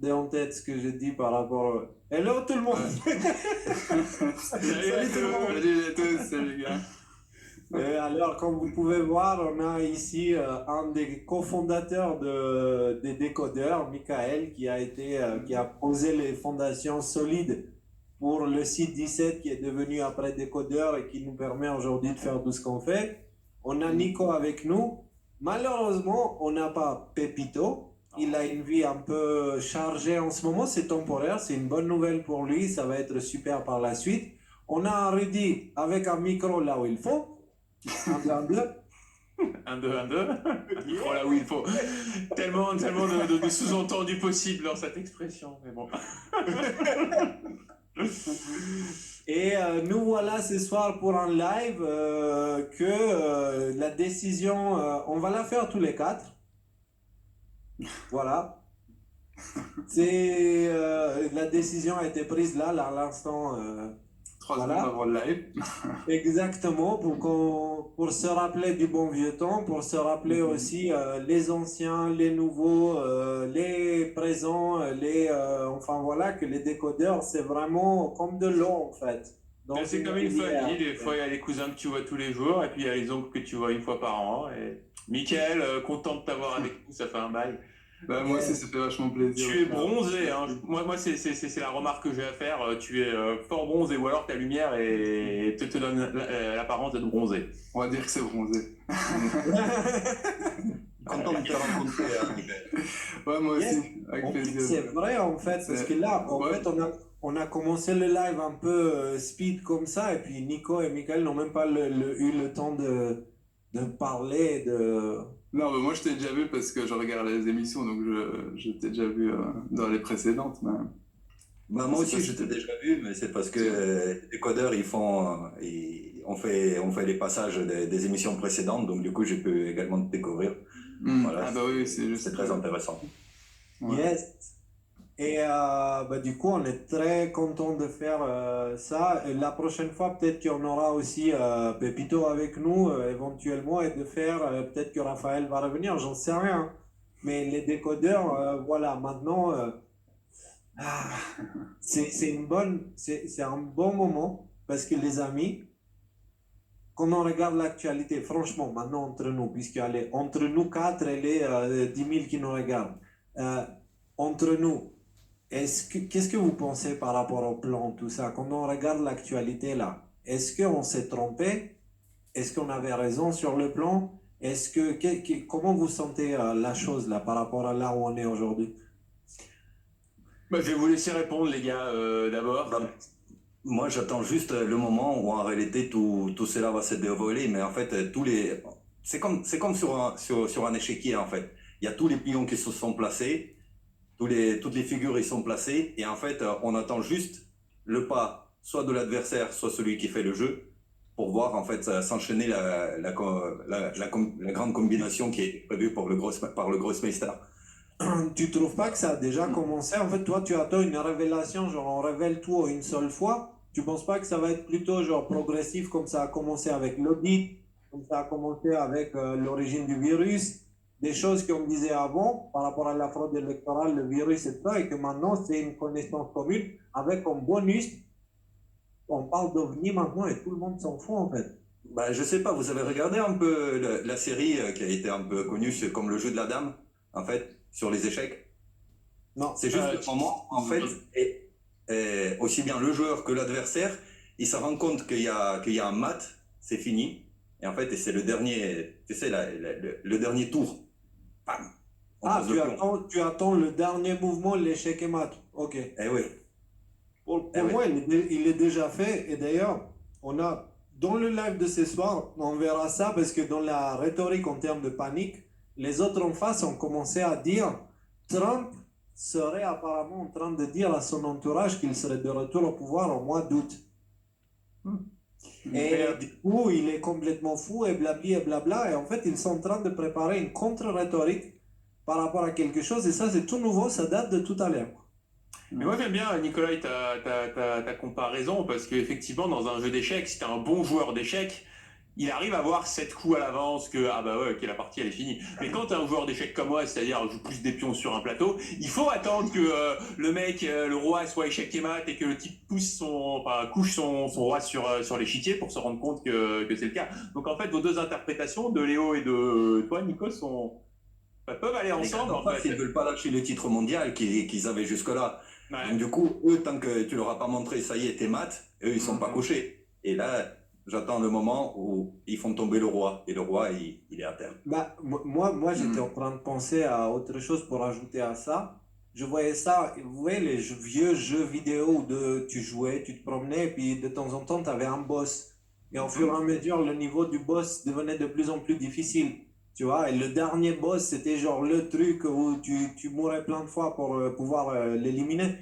en tête ce que j'ai dit par rapport. Hello tout le monde! Salut à Salut tout le monde! tous, salut à tous, salut les gars. Et alors, comme vous pouvez voir, on a ici un des cofondateurs des décodeurs, Michael, qui a posé les fondations solides pour le site 17 qui est devenu après décodeur et qui nous permet aujourd'hui de faire tout ce qu'on fait. On a Nico avec nous. Malheureusement, on n'a pas Pepito. Il a une vie un peu chargée en ce moment, c'est temporaire, c'est une bonne nouvelle pour lui, ça va être super par la suite. On a un Rudy avec un micro là où il faut. Un, deux, un, deux. Un, deux, un, deux. Micro là où il faut. Tellement de sous-entendus possibles dans cette expression, mais bon. Et nous voilà ce soir pour un live la décision, on va la faire tous les quatre. Voilà. La décision a été prise là, à l'instant. 3 secondes avant le live. Exactement, pour se rappeler du bon vieux temps, pour se rappeler aussi les anciens, les nouveaux, les présents, enfin voilà, que les décodeurs, c'est vraiment comme de l'eau en fait. Donc, c'est comme une famille, des fois il y a les cousins que tu vois tous les jours, et puis il y a les oncles que tu vois une fois par an. Et... Mickaël, content de t'avoir avec nous, ça fait un bail. Bah, moi aussi, ça fait vachement plaisir. Tu es bronzé, hein. Moi c'est la remarque que j'ai à faire. Tu es fort bronzé, ou alors ta lumière te donne l'apparence d'être bronzé. On va dire que c'est bronzé. Content de te rencontrer, Ouais, moi aussi, avec plaisir. C'est vrai en fait, parce que là, en fait, on a commencé le live un peu speed comme ça, et puis Nico et Michael n'ont même pas eu le temps de parler, de... Non, mais moi je t'ai déjà vu parce que je regarde les émissions, donc je t'ai déjà vu dans les précédentes. Mais... Bah, moi aussi, je t'ai déjà vu, mais c'est parce que les décodeurs, on fait les passages des émissions précédentes, donc du coup, j'ai pu également te découvrir. Voilà, ah bah oui, c'est très intéressant. Ouais. Yes. Et du coup, on est très content de faire ça. Et la prochaine fois, peut-être qu'on aura aussi Pepito avec nous, éventuellement, et de faire, peut-être que Raphaël va revenir, j'en sais rien. Mais les décodeurs, voilà, maintenant, c'est un bon moment, parce que les amis, quand on regarde l'actualité, franchement, maintenant entre nous, puisqu'elle est entre nous quatre et les 10 000 qui nous regardent, entre nous, qu'est-ce que vous pensez par rapport au plan, tout ça? Quand on regarde l'actualité là, est-ce qu'on s'est trompé? Est-ce qu'on avait raison sur le plan? Comment vous sentez la chose là par rapport à là où on est aujourd'hui? Bah, je vais vous laisser répondre, les gars, d'abord. Moi, j'attends juste le moment où en réalité tout cela va se dévoiler, mais en fait, c'est comme sur un échiquier en fait. Il y a tous les pions qui se sont placés, toutes les figures ils sont placées, et en fait, on attend juste le pas, soit de l'adversaire, soit celui qui fait le jeu, pour voir en fait s'enchaîner la grande combinaison qui est prévue par le Grossmeister. Tu trouves pas que ça a déjà commencé? En fait, toi, tu attends une révélation, genre on révèle tout une seule fois. Tu penses pas que ça va être plutôt genre progressif, comme ça a commencé avec l'audit, comme ça a commencé avec l'origine du virus, des choses qu'on disait avant par rapport à la fraude électorale, le virus et tout ça, et que maintenant c'est une connaissance commune avec un bonus. On parle d'OVNI maintenant et tout le monde s'en fout en fait. Bah, je sais pas, vous avez regardé un peu la série qui a été un peu connue comme le jeu de la dame, en fait, sur les échecs? Non. C'est juste le moment, en fait, et aussi bien le joueur que l'adversaire, il se rend compte qu'il y a un mat, c'est fini, et en fait, c'est le dernier, tu sais, le dernier tour. Bam, tu attends le dernier mouvement, l'échec et mat. Ok. Eh oui. Pour moi, il est déjà fait. Et d'ailleurs, on a, dans le live de ce soir, on verra ça parce que dans la rhétorique en termes de panique, les autres en face ont commencé à dire Trump serait apparemment en train de dire à son entourage qu'il serait de retour au pouvoir au mois d'août. Et du coup, il est complètement fou et blabli et blabla. Et en fait, ils sont en train de préparer une contre-rhétorique par rapport à quelque chose. Et ça, c'est tout nouveau, ça date de tout à l'heure. Mais moi j'aime bien, Nicolas, ta comparaison, parce qu'effectivement, dans un jeu d'échecs, si tu es un bon joueur d'échecs, il arrive à voir 7 coups à l'avance que, ah bah ouais, ok, la partie elle est finie. Mais quand t'es un joueur d'échecs comme moi, c'est-à-dire je joue plus des pions sur un plateau, il faut attendre que le mec, le roi soit échec et mat et que le type couche son roi sur l'échiquier pour se rendre compte que c'est le cas. Donc en fait, vos deux interprétations de Léo et de toi, Nico, peuvent aller ensemble en fait. Ils ne veulent pas lâcher le titre mondial qu'ils avaient jusque-là. Ouais. Donc du coup, eux, tant que tu leur as pas montré, ça y est, t'es mat, eux, ils sont pas cochés. Et là, j'attends le moment où ils font tomber le roi. Et le roi, il est à terre. Bah, moi j'étais en train de penser à autre chose pour ajouter à ça. Je voyais ça, vous voyez les vieux jeux vidéo où tu jouais, tu te promenais, et puis de temps en temps, tu avais un boss. Et au fur et à mesure, le niveau du boss devenait de plus en plus difficile. Tu vois, et le dernier boss, c'était genre le truc où tu mourais plein de fois pour pouvoir l'éliminer.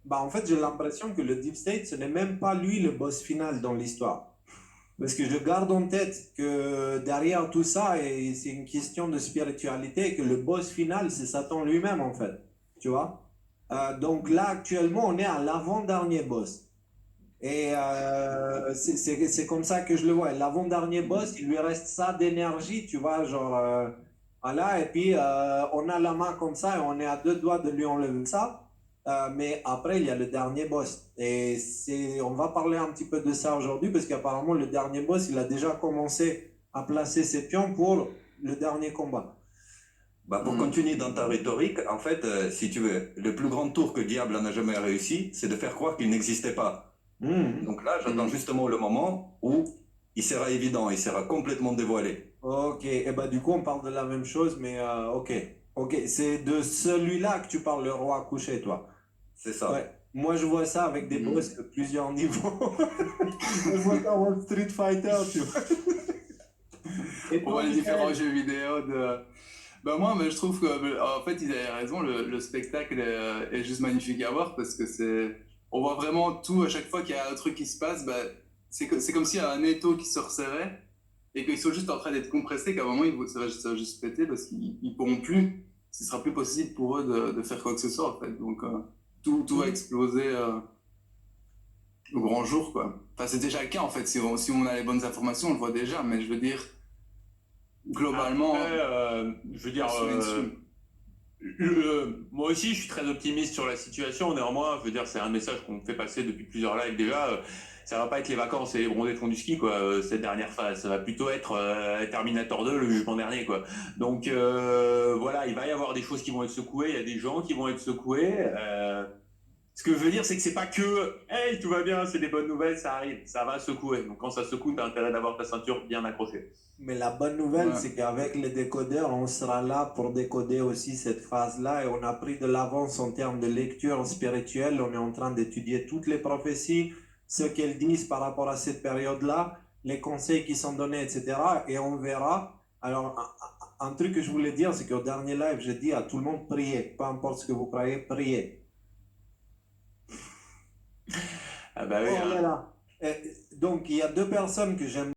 Bah, en fait, j'ai l'impression que le Deep State, ce n'est même pas lui le boss final dans l'histoire. Parce que je garde en tête que derrière tout ça, et c'est une question de spiritualité, que le boss final, c'est Satan lui-même, en fait. Tu vois? Donc là, actuellement, on est à l'avant-dernier boss. Et c'est comme ça que je le vois. L'avant-dernier boss, il lui reste ça d'énergie, tu vois, genre, voilà, et puis on a la main comme ça et on est à deux doigts de lui enlever ça. Mais après, il y a le dernier boss. Et on va parler un petit peu de ça aujourd'hui parce qu'apparemment, le dernier boss, il a déjà commencé à placer ses pions pour le dernier combat. Bah, pour continuer dans ta rhétorique, en fait, si tu veux, le plus grand tour que Diable n'a jamais réussi, c'est de faire croire qu'il n'existait pas. Donc là, j'attends justement le moment où il sera évident, il sera complètement dévoilé. Ok, et bah du coup, on parle de la même chose, mais ok. Ok, c'est de celui-là que tu parles, le roi couché, toi. C'est ça. Ouais. Moi, je vois ça avec des boss de plusieurs niveaux. Je vois ça en Street Fighter, tu vois. Et On voit les différents jeux vidéo de. Bah moi, mais je trouve que en fait, ils avaient raison. Le spectacle est juste magnifique à voir parce que on voit vraiment tout à chaque fois qu'il y a un truc qui se passe. Bah, c'est comme s'il y a un étau qui se resserrait et qu'ils sont juste en train d'être compressés. Qu'à un moment, ça va juste péter parce qu'ils pourront plus. Ce sera plus possible pour eux de faire quoi que ce soit en fait. Donc tout va exploser au grand jour quoi. Enfin, c'est déjà le cas en fait. Si on a les bonnes informations, on le voit déjà. Mais je veux dire. Globalement, après, je veux dire, moi aussi, je suis très optimiste sur la situation. Néanmoins, je veux dire, c'est un message qu'on fait passer depuis plusieurs lives déjà. Ça va pas être les vacances et les bronzés font du ski, quoi. Cette dernière phase, ça va plutôt être Terminator 2, le jugement dernier, quoi. Donc voilà, il va y avoir des choses qui vont être secouées. Il y a des gens qui vont être secoués. Ce que je veux dire, c'est que c'est pas que hey, tout va bien, c'est des bonnes nouvelles, ça arrive, ça va secouer. Donc quand ça secoue, t'as intérêt d'avoir ta ceinture bien accrochée. Mais la bonne nouvelle, c'est qu'avec les décodeurs, on sera là pour décoder aussi cette phase-là et on a pris de l'avance en termes de lecture spirituelle. On est en train d'étudier toutes les prophéties, ce qu'elles disent par rapport à cette période-là, les conseils qui sont donnés, etc. Et on verra. Alors, un truc que je voulais dire, c'est qu'au dernier live, j'ai dit à tout le monde, priez. Peu importe ce que vous croyez, priez. Ah bah oui, Oh là là. Donc, il y a deux personnes que j'aime